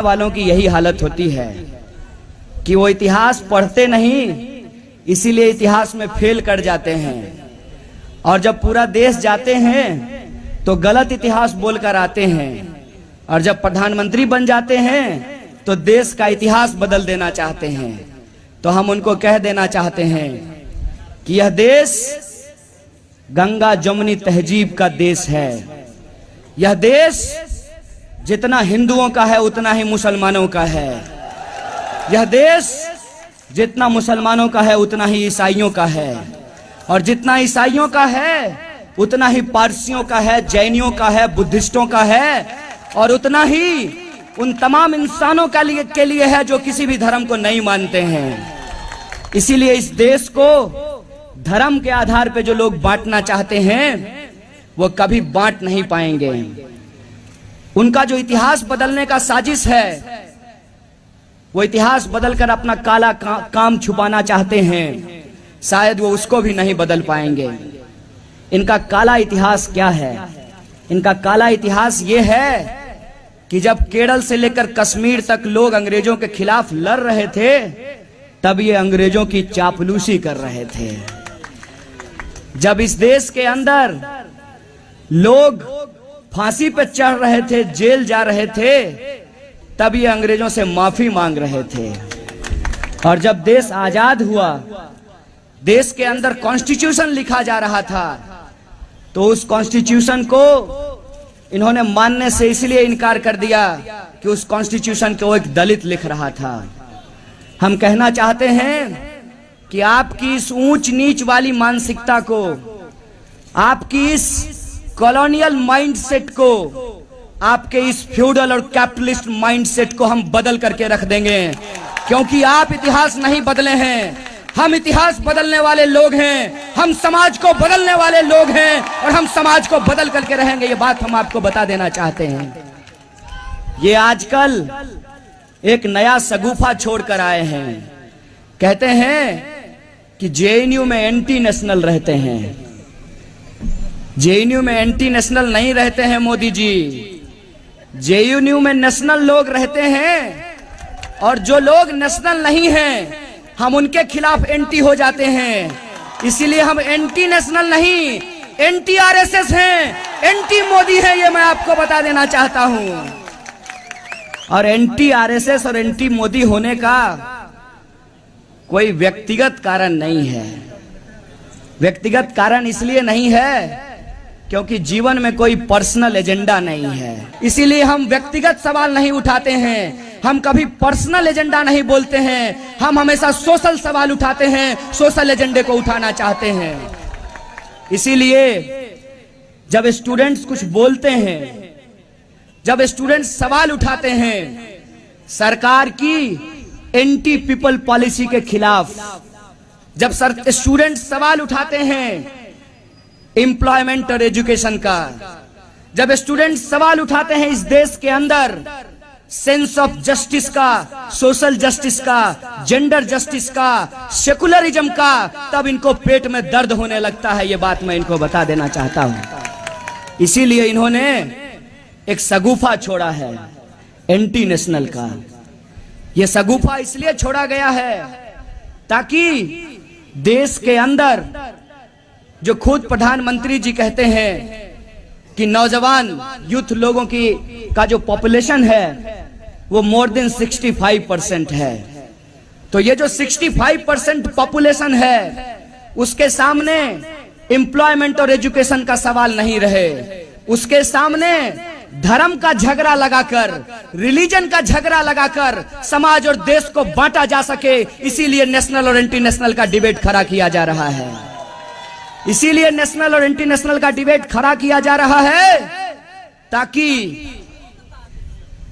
वालों की यही हालत होती है कि वो इतिहास पढ़ते नहीं, इसीलिए इतिहास में फेल कर जाते हैं। और जब पूरा देश जाते हैं तो गलत इतिहास बोलकर आते हैं, और जब प्रधानमंत्री बन जाते हैं तो देश का इतिहास बदल देना चाहते हैं। तो हम उनको कह देना चाहते हैं कि यह देश गंगा जमुनी तहजीब का देश है। यह देश जितना हिंदुओं का है उतना ही मुसलमानों का है। यह देश जितना मुसलमानों का है उतना ही ईसाइयों का है, और जितना ईसाइयों का है उतना ही पारसियों का है, जैनियों का है, बुद्धिस्टों का है, और उतना ही उन तमाम इंसानों के लिए है जो किसी भी धर्म को नहीं मानते हैं। इसीलिए इस देश को धर्म के आधार पे जो लोग बांटना चाहते हैं वो कभी बांट नहीं पाएंगे। उनका जो इतिहास बदलने का साजिश है, वो इतिहास बदलकर अपना काला काम छुपाना चाहते हैं, शायद वो उसको भी नहीं बदल पाएंगे। इनका काला इतिहास क्या है? इनका काला इतिहास ये है कि जब केरल से लेकर कश्मीर तक लोग अंग्रेजों के खिलाफ लड़ रहे थे, तब ये अंग्रेजों की चापलूसी कर रहे थे। जब इस देश के अंदर लोग फांसी पे चढ़ रहे थे, जेल जा रहे थे, तब ये अंग्रेजों से माफी मांग रहे थे। और जब देश आजाद हुआ, देश के अंदर कॉन्स्टिट्यूशन लिखा जा रहा था, तो उस कॉन्स्टिट्यूशन को इन्होंने मानने से इसलिए इनकार कर दिया कि उस कॉन्स्टिट्यूशन को एक दलित लिख रहा था। हम कहना चाहते हैं कि आपकी इस ऊंच नीच वाली मानसिकता को, आपकी इस कॉलोनियल माइंडसेट को, आपके इस फ्यूडल और कैपिटलिस्ट माइंडसेट को हम बदल करके रख देंगे, क्योंकि आप इतिहास नहीं बदले हैं। हम इतिहास बदलने वाले लोग हैं, हम समाज को बदलने वाले लोग हैं, और हम समाज को बदल करके रहेंगे। ये बात हम आपको बता देना चाहते हैं। ये आजकल एक नया सगुफा छोड़कर आए हैं। कहते हैं कि जेएनयू में एंटी नेशनल रहते हैं। जेएनयू में एंटी नेशनल नहीं रहते हैं मोदी जी, जेएनयू में नेशनल लोग रहते हैं, और जो लोग नेशनल नहीं हैं हम उनके खिलाफ एंटी हो जाते हैं। इसीलिए हम एंटी नेशनल नहीं, एंटी आरएसएस हैं, एंटी मोदी हैं, ये मैं आपको बता देना चाहता हूं। और एंटी आरएसएस और एंटी मोदी होने का कोई व्यक्तिगत कारण नहीं है। व्यक्तिगत कारण इसलिए नहीं है क्योंकि जीवन में कोई पर्सनल एजेंडा नहीं है। इसीलिए हम व्यक्तिगत सवाल नहीं उठाते हैं, हम कभी पर्सनल एजेंडा नहीं बोलते हैं। हम हमेशा सोशल सवाल उठाते हैं, सोशल एजेंडे को उठाना चाहते हैं। इसीलिए जब स्टूडेंट्स कुछ बोलते हैं, जब स्टूडेंट्स सवाल उठाते हैं सरकार की एंटी पीपल पॉलिसी के खिलाफ, जब स्टूडेंट्स सवाल उठाते हैं एम्प्लॉयमेंट और एजुकेशन का, जब स्टूडेंट्स सवाल उठाते हैं इस देश के अंदर सेंस ऑफ जस्टिस का, सोशल जस्टिस का, जेंडर जस्टिस का, सेकुलरिज्म का, तब इनको पेट में दर्द होने लगता है। ये बात मैं इनको बता देना चाहता हूं। इसीलिए इन्होंने एक सगुफा छोड़ा है एंटी नेशनल का। यह सगुफा इसलिए छोड़ा गया है ताकि देश के अंदर, जो खुद प्रधानमंत्री जी कहते हैं कि नौजवान यूथ लोगों का जो पॉपुलेशन है वो मोर देन 65% है, तो ये जो 65% पॉपुलेशन है उसके सामने एम्प्लॉयमेंट और एजुकेशन का सवाल नहीं रहे, उसके सामने धर्म का झगड़ा लगाकर, रिलीजन का झगड़ा लगाकर समाज और देश को बांटा जा सके, इसीलिए नेशनल और एंटी नेशनल का डिबेट खड़ा किया जा रहा है। इसीलिए नेशनल और एंटी नेशनल का डिबेट खड़ा किया जा रहा है ताकि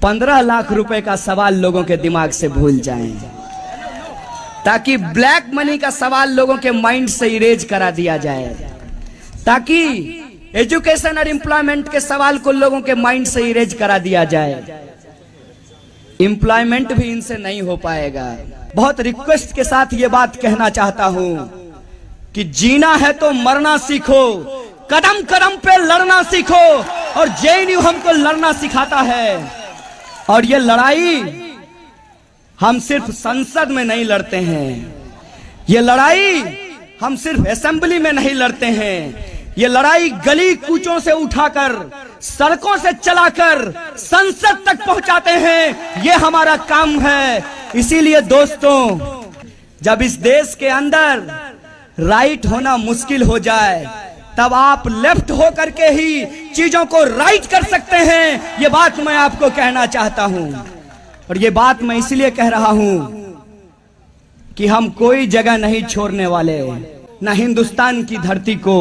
15 लाख रुपए का सवाल लोगों के दिमाग से भूल जाएं, ताकि ब्लैक मनी का सवाल लोगों के माइंड से इरेज करा दिया जाए, ताकि एजुकेशन और एम्प्लॉयमेंट के सवाल को लोगों के माइंड से इरेज करा दिया जाए। एम्प्लॉयमेंट भी इनसे नहीं हो पाएगा। बहुत रिक्वेस्ट के साथ ये बात कहना चाहता हूं कि जीना है तो मरना सीखो, कदम कदम पे लड़ना सीखो, और जेएनयू हमको लड़ना सिखाता है। और ये लड़ाई हम सिर्फ संसद में नहीं लड़ते हैं, ये लड़ाई हम सिर्फ असेंबली में नहीं लड़ते हैं, ये लड़ाई गली कूचों से उठाकर, सड़कों से चलाकर संसद तक पहुंचाते हैं। ये हमारा काम है। इसीलिए दोस्तों, जब इस देश के अंदर राइट होना मुश्किल हो जाए, तब आप लेफ्ट होकर के ही चीजों को राइट कर सकते हैं। ये बात मैं आपको कहना चाहता हूं, और ये बात मैं इसलिए कह रहा हूं कि हम कोई जगह नहीं छोड़ने वाले, न हिंदुस्तान की धरती को,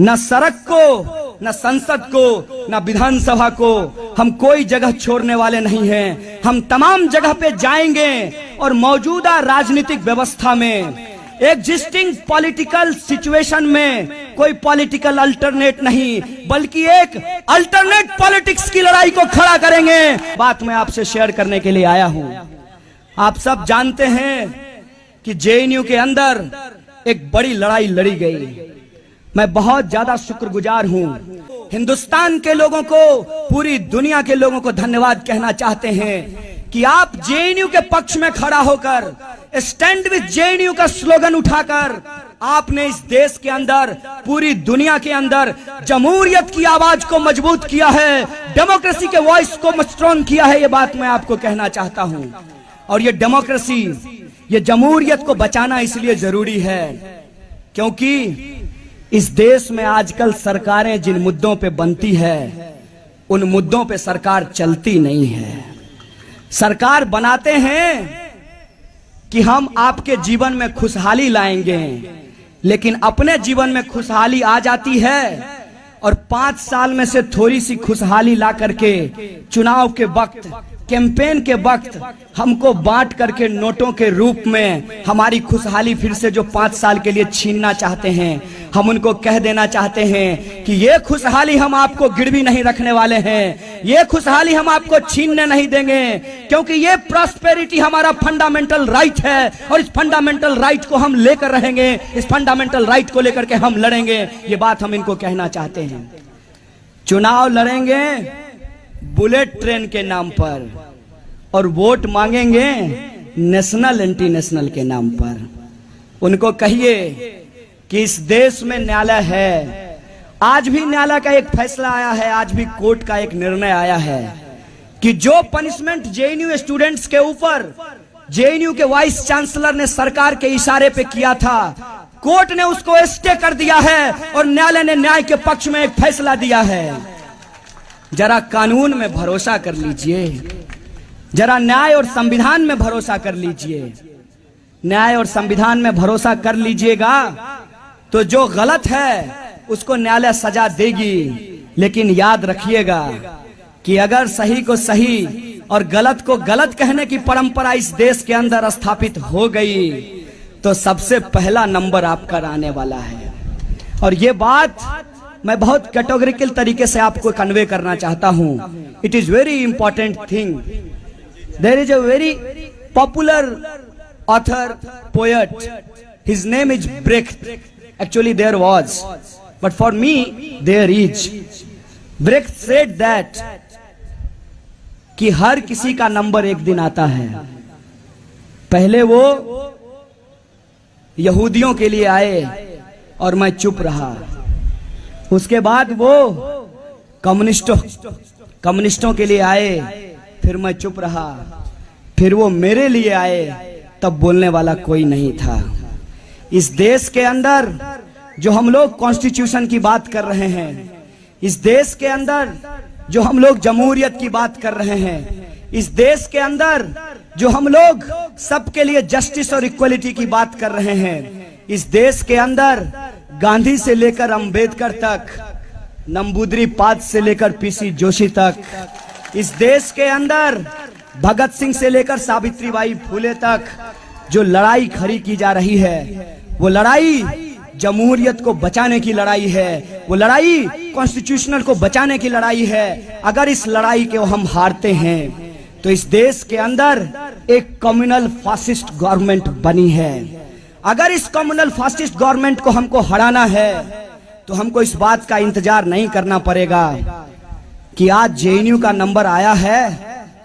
न सड़क को, न संसद को, न विधानसभा को। हम कोई जगह छोड़ने वाले नहीं हैं। हम तमाम जगह पे जाएंगे और मौजूदा राजनीतिक व्यवस्था में, एग्जिस्टिंग पॉलिटिकल सिचुएशन में कोई पॉलिटिकल अल्टरनेट नहीं, बल्कि एक अल्टरनेट पॉलिटिक्स की लड़ाई को खड़ा करेंगे। बात मैं आपसे शेयर करने के लिए आया हूं। आप सब जानते हैं कि जेएनयू के अंदर एक बड़ी लड़ाई लड़ी गई। मैं बहुत ज्यादा शुक्रगुजार हूं। हिंदुस्तान के लोगों को, पूरी दुनिया के लोगों को धन्यवाद कहना चाहते हैं कि आप जेएनयू के पक्ष में खड़ा होकर, स्टैंड विद जेएनयू का स्लोगन उठाकर आपने इस देश के अंदर, पूरी दुनिया के अंदर जमहूरियत की आवाज को मजबूत किया है, डेमोक्रेसी के वॉइस को स्ट्रॉन्ग किया है। ये बात मैं आपको कहना चाहता हूं। और ये डेमोक्रेसी, ये जमहूरियत को बचाना इसलिए जरूरी है क्योंकि इस देश में आजकल सरकारें जिन मुद्दों पे बनती है, उन मुद्दों पे सरकार चलती नहीं है। सरकार बनाते हैं कि हम आपके जीवन में खुशहाली लाएंगे, लेकिन अपने जीवन में खुशहाली आ जाती है और 5 साल में से थोड़ी सी खुशहाली ला करके चुनाव के वक्त, कैंपेन के वक्त हमको बांट करके नोटों के रूप में हमारी खुशहाली फिर से जो 5 साल के लिए छीनना चाहते हैं, हम उनको कह देना चाहते हैं कि ये खुशहाली हम आपको गिरवी नहीं रखने वाले हैं, ये खुशहाली हम आपको छीनने नहीं देंगे, क्योंकि ये प्रॉस्पेरिटी हमारा फंडामेंटल राइट है और इस फंडामेंटल राइट को हम लेकर रहेंगे, इस फंडामेंटल राइट को लेकर के हम लड़ेंगे। ये बात हम इनको कहना चाहते हैं। चुनाव लड़ेंगे बुलेट ट्रेन के नाम पर और वोट मांगेंगे नेशनल एंटी नेशनल के नाम पर। उनको कहिए कि इस देश में न्यायालय है, आज भी न्यायालय का एक फैसला आया है, आज भी कोर्ट का एक निर्णय आया है कि जो पनिशमेंट जेएनयू स्टूडेंट्स के ऊपर जेएनयू के वाइस चांसलर ने सरकार के इशारे पे किया था, कोर्ट ने उसको स्टे कर दिया है और न्यायालय ने न्याय के पक्ष में एक फैसला दिया है। जरा कानून में भरोसा कर लीजिए, जरा न्याय और संविधान में भरोसा कर लीजिए। न्याय और संविधान में भरोसा कर लीजिएगा तो जो गलत है उसको न्यायालय सजा देगी, लेकिन याद रखिएगा कि अगर सही को सही और गलत को गलत कहने की परंपरा इस देश के अंदर स्थापित हो गई तो सबसे पहला नंबर आपका आने वाला है। और ये बात मैं बहुत कैटेगोरिकल तरीके से आपको कन्वे करना चाहता हूं। It is very important thing. There is a very popular author, poet, his name is Brecht. Actually there was, but for me there is. Brecht said that कि हर किसी का नंबर एक दिन आता है। पहले वो यहूदियों के लिए आए और मैं चुप रहा, उसके बाद वो कम्युनिस्टों के लिए आए, फिर मैं चुप रहा, फिर वो मेरे लिए आए, तब बोलने वाला कोई नहीं था। इस देश के अंदर जो हम लोग कॉन्स्टिट्यूशन की बात कर रहे हैं, इस देश के अंदर जो हम लोग जमहूरियत की बात कर रहे हैं, इस देश के अंदर जो हम लोग सबके लिए जस्टिस और इक्वलिटी की बात कर रहे हैं, इस देश के अंदर गांधी से लेकर अंबेडकर तक, नंबूदरी पाद से लेकर पीसी जोशी तक, इस देश के अंदर भगत सिंह से लेकर सावित्रीबाई फुले तक जो लड़ाई खड़ी की जा रही है, वो लड़ाई जमहूरियत को बचाने की लड़ाई है, वो लड़ाई कॉन्स्टिट्यूशनल को बचाने की लड़ाई है। अगर इस लड़ाई को हम हारते हैं तो इस देश के अंदर एक कम्युनल फासिस्ट गवर्नमेंट बनी है। अगर इस कम्युनल फासिस्ट गवर्नमेंट को हमको हराना है तो हमको इस बात का इंतजार नहीं करना पड़ेगा कि आज जेएनयू का नंबर आया है,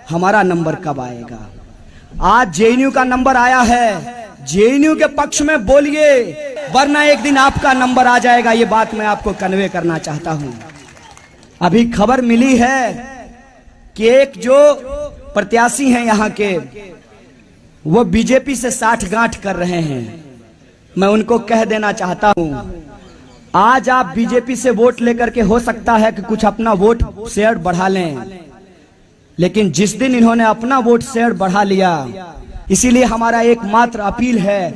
हमारा नंबर कब आएगा। आज जेएनयू का नंबर आया है, जेएनयू के पक्ष में बोलिए, वरना एक दिन आपका नंबर आ जाएगा। ये बात मैं आपको कन्वे करना चाहता हूं। अभी खबर मिली है कि एक जो प्रत्याशी हैं यहाँ के, वो बीजेपी से साठगांठ कर रहे हैं। मैं उनको कह देना चाहता हूं, आज आप बीजेपी से वोट लेकर के हो सकता है कि कुछ अपना वोट शेयर बढ़ा लें, लेकिन जिस दिन इन्होंने अपना वोट शेयर बढ़ा लिया, इसीलिए हमारा एकमात्र अपील है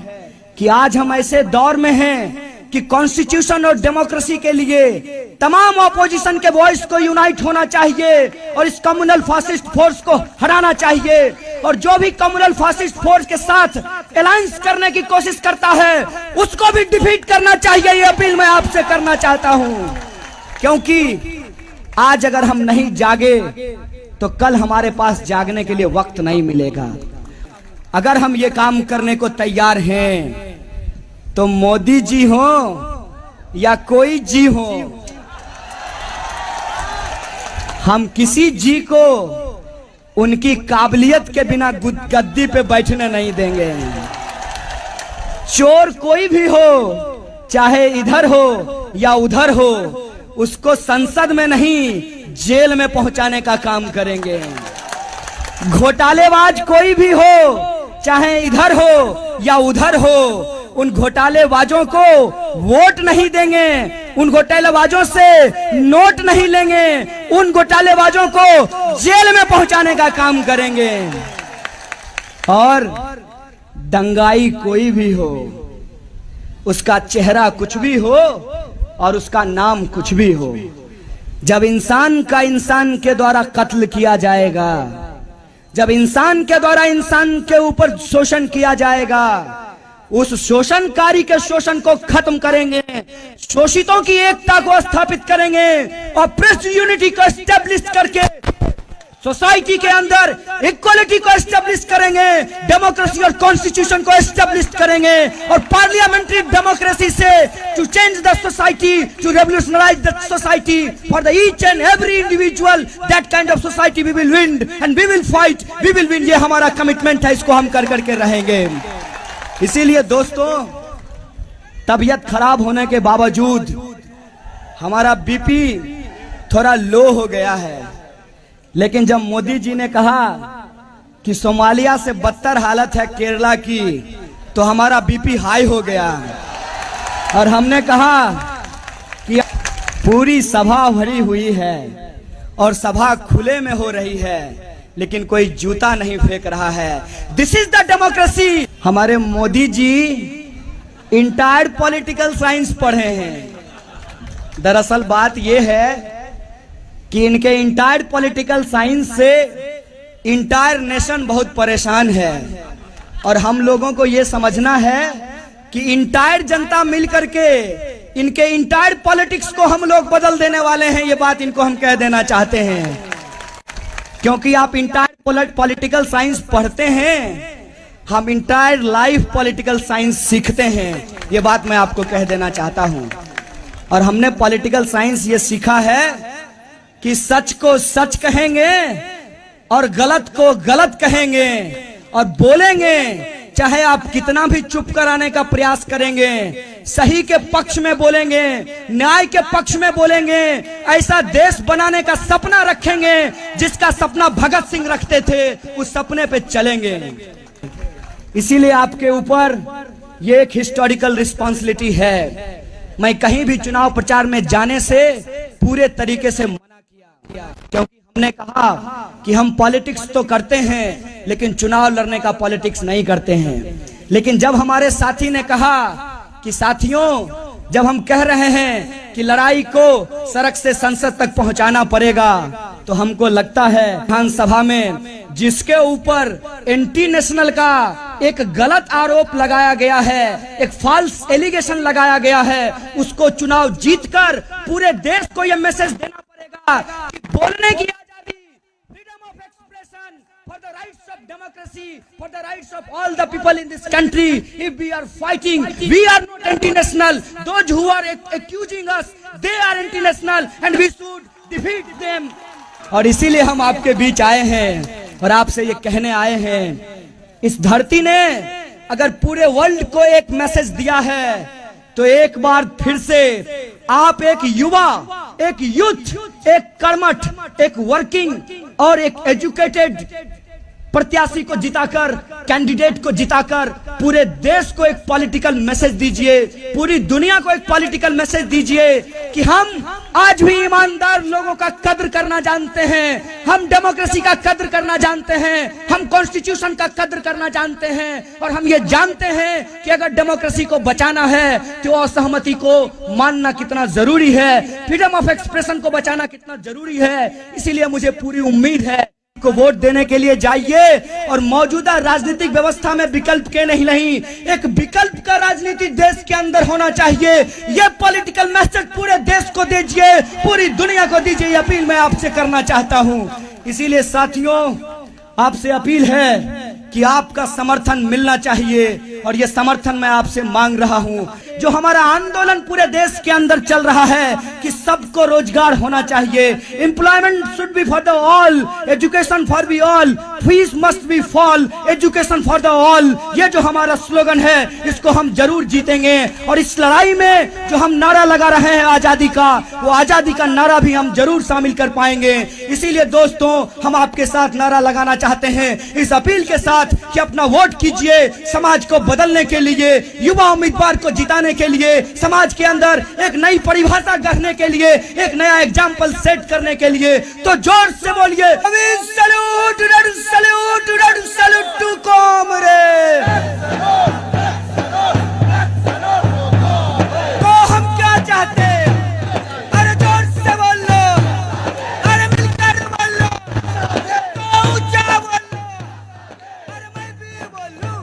कि आज हम ऐसे दौर में हैं कि कॉन्स्टिट्यूशन और डेमोक्रेसी के लिए तमाम ऑपोजिशन के वॉइस को यूनाइट होना चाहिए और इस कम्युनल फासिस्ट फोर्स को हराना चाहिए। और जो भी कम्युनल फासिस्ट फोर्स के साथ अलायंस करने की कोशिश करता है, उसको भी डिफीट करना चाहिए। ये अपील मैं आपसे करना चाहता हूं, क्योंकि आज अगर हम नहीं जागे तो कल हमारे पास जागने के लिए वक्त नहीं मिलेगा। अगर हम ये काम करने को तैयार हैं तो मोदी जी हो या कोई जी हो, हम किसी जी को उनकी काबिलियत के बिना गद्दी पे बैठने नहीं देंगे। चोर कोई भी हो, चाहे इधर हो या उधर हो, उसको संसद में नहीं जेल में पहुंचाने का काम करेंगे। घोटालेबाज कोई भी हो, चाहे इधर हो या उधर हो, उन घोटालेबाजों को वोट नहीं देंगे, उन घोटालेबाजों से नोट नहीं लेंगे, उन घोटालेबाजों को जेल में पहुंचाने का काम करेंगे। और दंगाई कोई भी हो, उसका चेहरा कुछ भी हो और उसका नाम कुछ भी हो, जब इंसान का इंसान के द्वारा कत्ल किया जाएगा, जब इंसान के द्वारा इंसान के ऊपर शोषण किया जाएगा, उस शोषणकारी के शोषण को खत्म करेंगे, शोषितों की एकता को स्थापित करेंगे और प्रेस यूनिटी को एस्टेब्लिश करके सोसाइटी के अंदर इक्वालिटी को एस्टेब्लिश करेंगे, डेमोक्रेसी और कॉन्स्टिट्यूशन को एस्टेब्लिश करेंगे और पार्लियामेंट्री डेमोक्रेसी से to change the society, to revolutionize the society for the each and every individual, that kind of society we will win and we will fight, we will win. ये हमारा commitment है, इसको हम कर करके रहेंगे। इसीलिए दोस्तों, तबीयत खराब होने के बावजूद हमारा बीपी थोड़ा लो हो गया है, लेकिन जब मोदी जी ने कहा कि सोमालिया से बदतर हालत है केरला की, तो हमारा बीपी हाई हो गया और हमने कहा कि पूरी सभा भरी हुई है और सभा खुले में हो रही है, लेकिन कोई जूता नहीं फेंक रहा है। This is the democracy. हमारे Modi ji entire political science पढ़े हैं। दरअसल बात यह है कि इनके इंटायर पॉलिटिकल साइंस से इंटायर नेशन बहुत परेशान है और हम लोगों को यह समझना है कि इंटायर जनता मिलकर के इनके इंटायर पॉलिटिक्स को हम लोग बदल देने वाले हैं। ये बात इनको हम कह देना चाहते हैं, क्योंकि आप इंटायर पॉलिटिकल साइंस पढ़ते हैं, हम इंटायर लाइफ पॉलिटिकल साइंस सीखते हैं। ये बात मैं आपको कह देना चाहता हूं। और हमने पॉलिटिकल साइंस ये सीखा है कि सच को सच कहेंगे और गलत को गलत कहेंगे और बोलेंगे, चाहे आप कितना भी चुप कराने का प्रयास करेंगे, सही के पक्ष में बोलेंगे, न्याय के पक्ष में बोलेंगे, ऐसा देश बनाने का सपना रखेंगे जिसका सपना भगत सिंह रखते थे, उस सपने पे चलेंगे। इसीलिए आपके ऊपर ये एक हिस्टोरिकल रिस्पॉन्सिबिलिटी है। मैं कहीं भी चुनाव प्रचार में जाने से पूरे तरीके से मना किया, क्योंकि हमने कहा कि हम पॉलिटिक्स तो करते हैं लेकिन चुनाव लड़ने का पॉलिटिक्स नहीं करते हैं। लेकिन जब हमारे साथी ने कहा कि साथियों, जब हम कह रहे हैं कि लड़ाई को सड़क से संसद तक पहुंचाना पड़ेगा, तो हमको लगता है विधानसभा में जिसके ऊपर एंटी नेशनल का एक गलत आरोप लगाया गया है, एक फॉल्स एलिगेशन लगाया गया है, उसको चुनाव जीतकर पूरे देश को यह मैसेज देना पड़ेगा कि बोलने की आजादी, freedom of expression, for the rights of democracy, for the rights of all the people in this country, if we are fighting, we are not anti-national. Those who are accusing us, they are anti-national and we should defeat them. और इसीलिए हम आपके बीच आए हैं और आपसे ये कहने आए हैं, इस धरती ने अगर पूरे वर्ल्ड को एक मैसेज दिया है तो एक बार फिर से आप एक युवा, एक यूथ, एक कर्मठ, एक वर्किंग और एक एजुकेटेड प्रत्याशी को जिताकर, कैंडिडेट को जिताकर पूरे देश को एक पॉलिटिकल मैसेज दीजिए, पूरी दुनिया को एक पॉलिटिकल मैसेज दीजिए कि हम आज भी ईमानदार लोगों का कद्र करना जानते हैं, हम डेमोक्रेसी का कद्र करना जानते हैं, हम कॉन्स्टिट्यूशन का कद्र करना जानते हैं और हम ये जानते हैं कि अगर डेमोक्रेसी को बचाना है तो असहमति को मानना कितना जरूरी है, फ्रीडम ऑफ एक्सप्रेशन को बचाना कितना जरूरी है। इसीलिए मुझे पूरी उम्मीद है को वोट देने के लिए जाइए और मौजूदा राजनीतिक व्यवस्था में विकल्प के नहीं, एक विकल्प का राजनीति देश के अंदर होना चाहिए। यह पॉलिटिकल मैसेज पूरे देश को दीजिए, पूरी दुनिया को दीजिए, ये अपील मैं आपसे करना चाहता हूं। इसीलिए साथियों, आपसे अपील है कि आपका समर्थन मिलना चाहिए और यह समर्थन मैं आपसे मांग रहा हूं। जो हमारा आंदोलन पूरे देश के अंदर चल रहा है कि सबको रोजगार होना चाहिए, employment should be for the all, education for be all, fees must be fall, education for the all, ये जो हमारा स्लोगन है इसको हम जरूर जीतेंगे। और इस लड़ाई में जो हम नारा लगा रहे हैं आजादी का, वो आजादी का नारा भी हम जरूर शामिल कर पाएंगे। इसीलिए दोस्तों, हम आपके साथ नारा लगाना चाहते हैं इस अपील के साथ कि अपना वोट कीजिए समाज को बदलने के लिए, युवा उम्मीदवार को जिताने के लिए, समाज के अंदर एक नई परिभाषा गढ़ने के लिए, एक नया एग्जाम्पल सेट करने के लिए। तो जोर से बोलिए, salute salute salute to comrade. तो हम क्या चाहते हैं? अरे जोर से बोलो, अरे मिलकर बोलो, तो ऊंचा बोलो, अरे मैं भी बोलूं,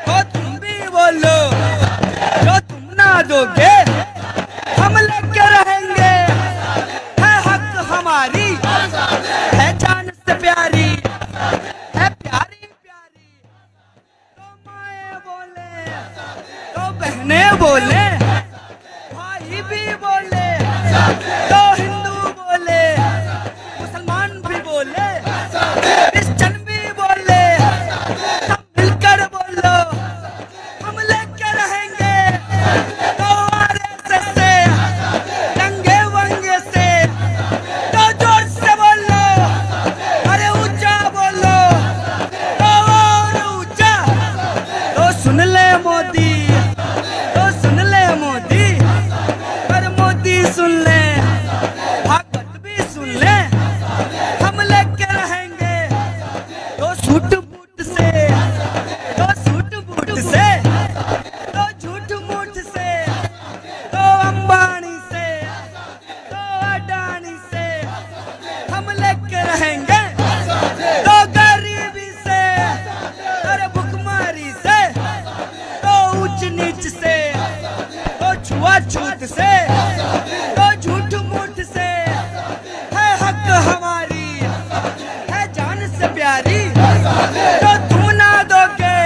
तो तुम भी बोलो। जो तुम ना दोगे हम लेके रहेंगे, है हक हमारी, है जान से प्यारी, है प्यारी प्यारी। तो माए बोले, तो बहने बोले, भाई भी बोले, तो हिंदू बोले, मुसलमान भी बोले, क्रिश्चियन भी बोले, सब मिलकर बोलो, हम लेके रहेंगे। तो आरएसएस से, नंगे वंगे से, तो जोर से बोलो, अरे ऊंचा बोलो, तो और ऊंचा। तो सुन ले मोदी, तो सुन ले मोदी, पर मोदी सुन ले, भागवत भी सुन ले, हम लेके रहेंगे। तो सूट बूट से, तो सूट बूट से, तो झूठ मूठ से, तो अंबानी से, तो अडानी से, हम लेके रहेंगे। तो गरीबी से, अरे भुखमरी से, तो ऊंच नीच से, तो छुआछूत से, तो झूठ मूठ से, है हक हमारी, है जान से प्यारी। जो तुम ना दोगे,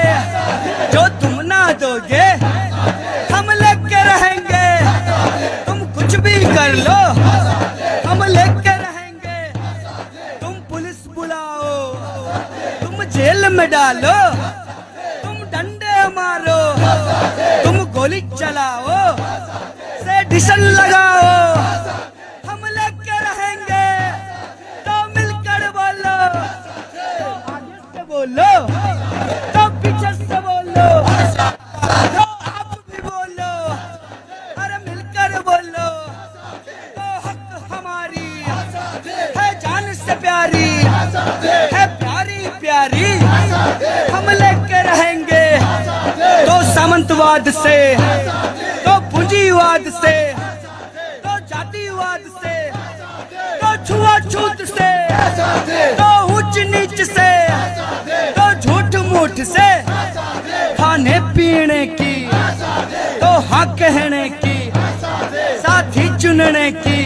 जो तुम ना दोगे, हम लेके रहेंगे। तुम कुछ भी कर लो, हम लेके रहेंगे। तुम पुलिस बुलाओ, तुम जेल में डालो, तुम डंडे मारो, तुम गोली चलाओ, सेडिशन लगाओ, हम लेके रहेंगे। तो मिलकर बोलो, तो आगे से बोलो, तो पीछे से बोलो, तो आप भी बोलो, अरे मिलकर बोलो। तो हक हमारी, है जान से प्यारी, है प्यारी प्यारी, हम लेके रहेंगे। तो सामंतवाद से, तो पूंजीवाद से, तो जातिवाद से, तो छुआछूत से, तो ऊंच नीच से, तो झूठ मूठ से, खाने पीने की, तो हाँ कहने की, साथी चुनने की,